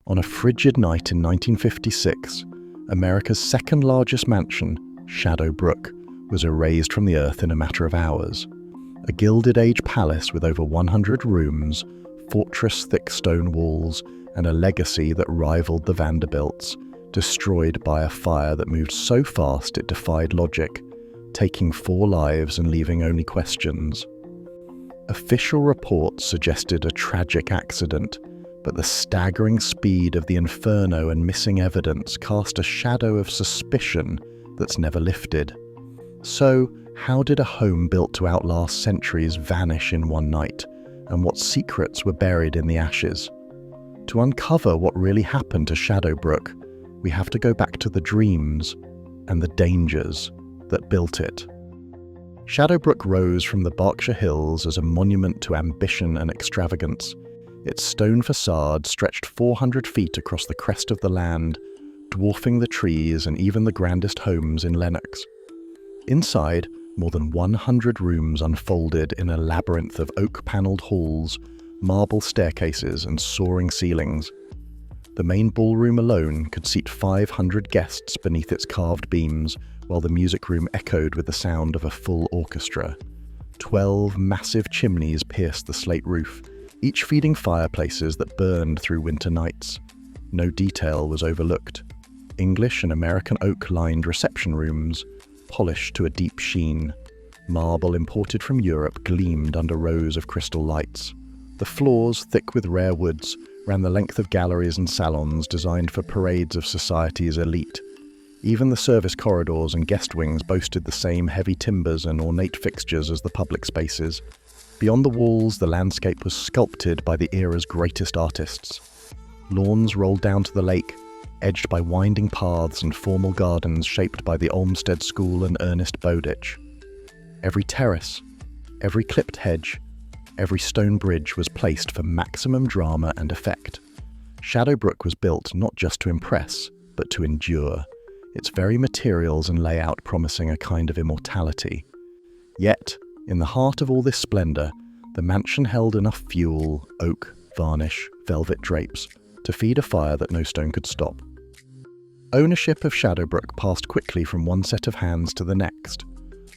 On a frigid night in 1956, America's second largest mansion, Shadow Brook, was erased from the earth in a matter of hours. A Gilded Age palace with over 100 rooms, fortress-thick stone walls, and a legacy that rivaled the Vanderbilts, destroyed by a fire that moved so fast it defied logic, taking 4 lives and leaving only questions. Official reports suggested a tragic accident, but the staggering speed of the inferno and missing evidence cast a shadow of suspicion that's never lifted. So, how did a home built to outlast centuries vanish in one night, and what secrets were buried in the ashes? To uncover what really happened to Shadow Brook, we have to go back to the dreams and the dangers that built it. Shadow Brook rose from the Berkshire Hills as a monument to ambition and extravagance. Its stone facade stretched 400 feet across the crest of the land, dwarfing the trees and even the grandest homes in Lenox. Inside, more than 100 rooms unfolded in a labyrinth of oak-panelled halls, marble staircases, and soaring ceilings. The main ballroom alone could seat 500 guests beneath its carved beams, while the music room echoed with the sound of a full orchestra. 12 massive chimneys pierced the slate roof, each feeding fireplaces that burned through winter nights. No detail was overlooked. English and American oak lined reception rooms, polished to a deep sheen. Marble imported from Europe gleamed under rows of crystal lights. The floors, thick with rare woods, ran the length of galleries and salons designed for parades of society's elite. Even the service corridors and guest wings boasted the same heavy timbers and ornate fixtures as the public spaces. Beyond the walls, the landscape was sculpted by the era's greatest artists. Lawns rolled down to the lake, edged by winding paths and formal gardens shaped by the Olmsted School and Ernest Bowditch. Every terrace, every clipped hedge, every stone bridge was placed for maximum drama and effect. Shadow Brook was built not just to impress, but to endure, its very materials and layout promising a kind of immortality. Yet, in the heart of all this splendor, the mansion held enough fuel, oak, varnish, velvet drapes, to feed a fire that no stone could stop. Ownership of Shadow Brook passed quickly from one set of hands to the next.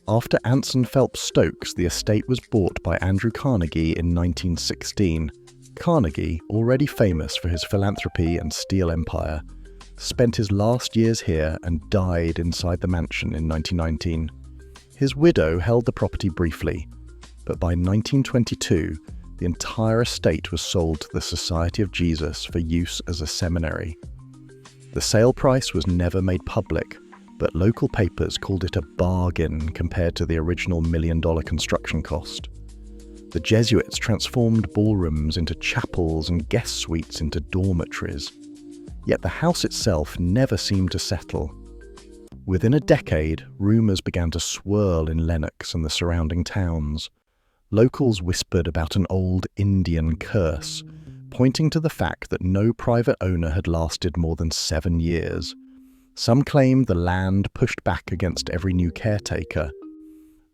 After Anson Phelps Stokes, the estate was bought by Andrew Carnegie in 1916. Carnegie, already famous for his philanthropy and steel empire, spent his last years here and died inside the mansion in 1919. His widow held the property briefly, but by 1922, the entire estate was sold to the Society of Jesus for use as a seminary. The sale price was never made public, but local papers called it a bargain compared to the original $1 million construction cost. The Jesuits transformed ballrooms into chapels and guest suites into dormitories. Yet the house itself never seemed to settle. Within a decade, rumours began to swirl in Lenox and the surrounding towns. Locals whispered about an old Indian curse, pointing to the fact that no private owner had lasted more than 7 years. Some claimed the land pushed back against every new caretaker.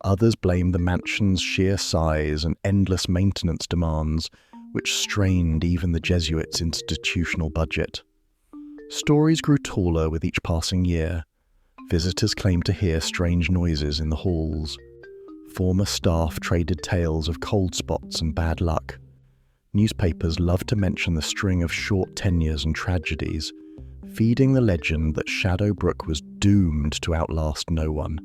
Others blamed the mansion's sheer size and endless maintenance demands, which strained even the Jesuits' institutional budget. Stories grew taller with each passing year. Visitors claimed to hear strange noises in the halls. Former staff traded tales of cold spots and bad luck. Newspapers loved to mention the string of short tenures and tragedies, feeding the legend that Shadow Brook was doomed to outlast no one.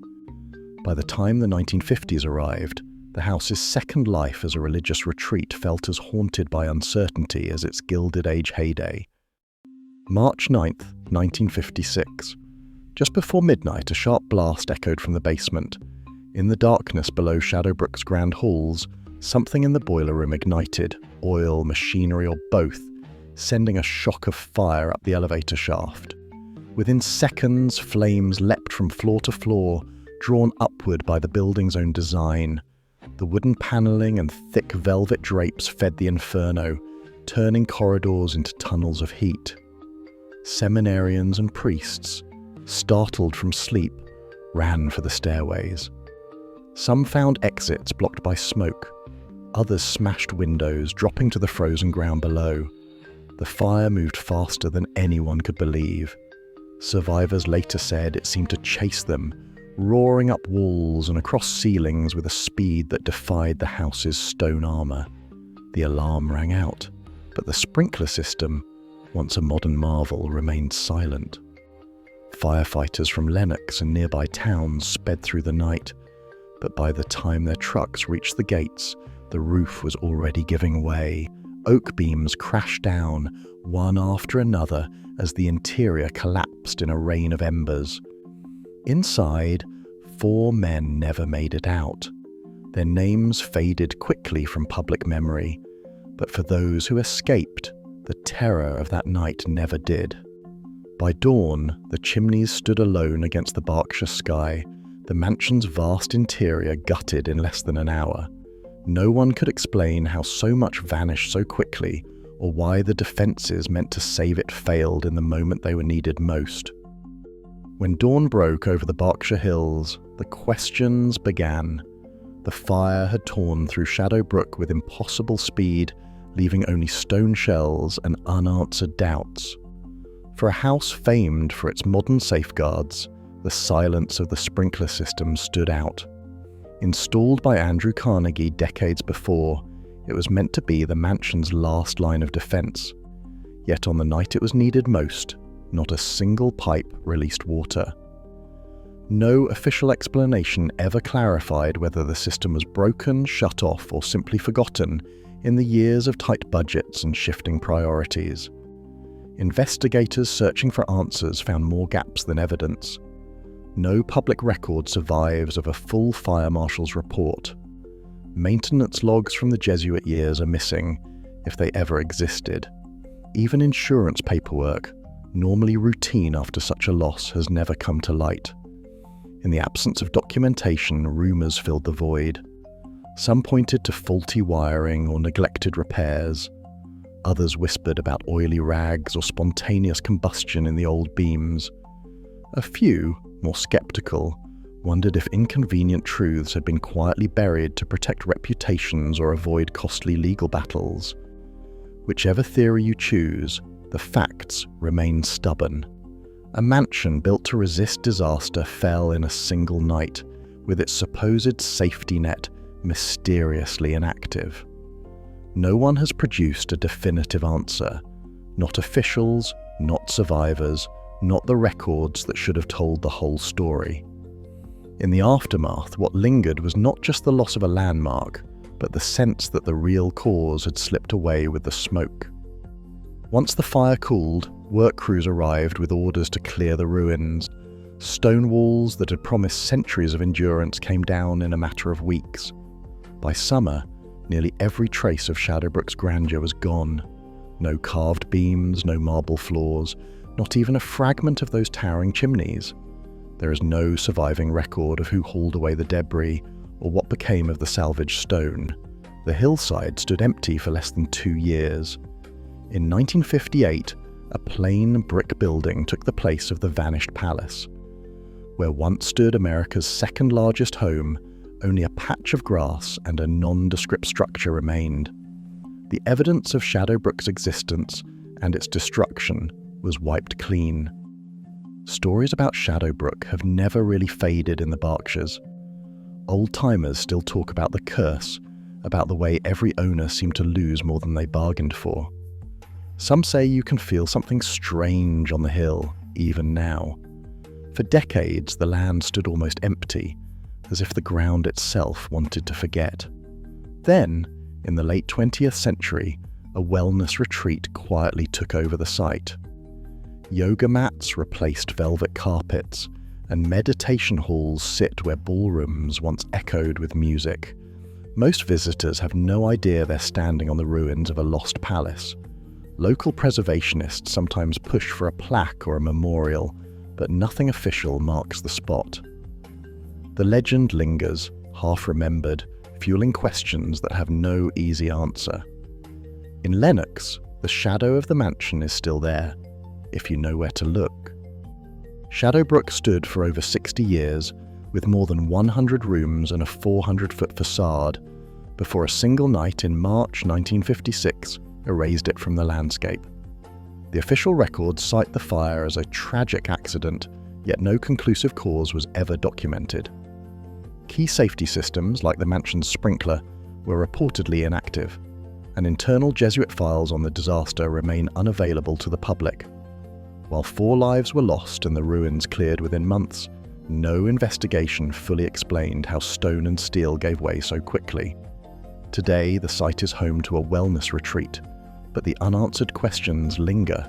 By the time the 1950s arrived, the house's second life as a religious retreat felt as haunted by uncertainty as its Gilded Age heyday. March 9th, 1956. Just before midnight, a sharp blast echoed from the basement. In the darkness below Shadow Brook's grand halls, something in the boiler room ignited, oil, machinery, or both, sending a shock of fire up the elevator shaft. Within seconds, flames leapt from floor to floor, drawn upward by the building's own design. The wooden panelling and thick velvet drapes fed the inferno, turning corridors into tunnels of heat. Seminarians and priests, startled from sleep, ran for the stairways. Some found exits blocked by smoke. Others smashed windows, dropping to the frozen ground below. The fire moved faster than anyone could believe. Survivors later said it seemed to chase them, roaring up walls and across ceilings with a speed that defied the house's stone armor. The alarm rang out, but the sprinkler system, once a modern marvel, remained silent. Firefighters from Lenox and nearby towns sped through the night, but by the time their trucks reached the gates, the roof was already giving way. Oak beams crashed down, one after another, as the interior collapsed in a rain of embers. Inside, 4 men never made it out. Their names faded quickly from public memory, but for those who escaped, the terror of that night never did. By dawn, the chimneys stood alone against the Berkshire sky, the mansion's vast interior gutted in less than an hour. No one could explain how so much vanished so quickly, or why the defences meant to save it failed in the moment they were needed most. When dawn broke over the Berkshire Hills, the questions began. The fire had torn through Shadow Brook with impossible speed, leaving only stone shells and unanswered doubts. For a house famed for its modern safeguards, the silence of the sprinkler system stood out. Installed by Andrew Carnegie decades before, it was meant to be the mansion's last line of defense. Yet on the night it was needed most, not a single pipe released water. No official explanation ever clarified whether the system was broken, shut off, or simply forgotten in the years of tight budgets and shifting priorities. Investigators searching for answers found more gaps than evidence. No public record survives of a full fire marshal's report. Maintenance logs from the Jesuit years are missing, if they ever existed. Even insurance paperwork, normally routine after such a loss, has never come to light. In the absence of documentation, rumours filled the void. Some pointed to faulty wiring or neglected repairs. Others whispered about oily rags or spontaneous combustion in the old beams. A few, more sceptical, wondered if inconvenient truths had been quietly buried to protect reputations or avoid costly legal battles. Whichever theory you choose, the facts remain stubborn. A mansion built to resist disaster fell in a single night, with its supposed safety net mysteriously inactive. No one has produced a definitive answer. Not officials, not survivors, not the records that should have told the whole story. In the aftermath, what lingered was not just the loss of a landmark, but the sense that the real cause had slipped away with the smoke. Once the fire cooled, work crews arrived with orders to clear the ruins. Stone walls that had promised centuries of endurance came down in a matter of weeks. By summer, nearly every trace of Shadowbrook's grandeur was gone. No carved beams, no marble floors, not even a fragment of those towering chimneys. There is no surviving record of who hauled away the debris or what became of the salvaged stone. The hillside stood empty for less than 2 years. In 1958, a plain brick building took the place of the vanished palace. Where once stood America's second largest home, only a patch of grass and a nondescript structure remained. The evidence of Shadowbrook's existence and its destruction was wiped clean. Stories about Shadowbrook have never really faded in the Berkshires. Old-timers still talk about the curse, about the way every owner seemed to lose more than they bargained for. Some say you can feel something strange on the hill, even now. For decades, the land stood almost empty, as if the ground itself wanted to forget. Then, in the late 20th century, a wellness retreat quietly took over the site. Yoga mats replaced velvet carpets, and meditation halls sit where ballrooms once echoed with music. Most visitors have no idea they're standing on the ruins of a lost palace. Local preservationists sometimes push for a plaque or a memorial, but nothing official marks the spot. The legend lingers, half-remembered, fueling questions that have no easy answer. In Lenox, the shadow of the mansion is still there, if you know where to look. Shadowbrook stood for over 60 years, with more than 100 rooms and a 400-foot facade, before a single night in March 1956 erased it from the landscape. The official records cite the fire as a tragic accident, yet no conclusive cause was ever documented. Key safety systems, like the mansion's sprinkler, were reportedly inactive, and internal Jesuit files on the disaster remain unavailable to the public. While 4 lives were lost and the ruins cleared within months, no investigation fully explained how stone and steel gave way so quickly. Today, the site is home to a wellness retreat, but the unanswered questions linger.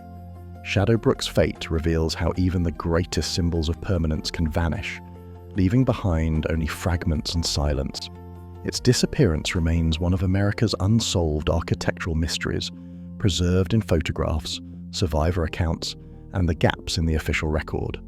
Shadowbrook's fate reveals how even the greatest symbols of permanence can vanish, leaving behind only fragments and silence. Its disappearance remains one of America's unsolved architectural mysteries, preserved in photographs, survivor accounts, and the gaps in the official record.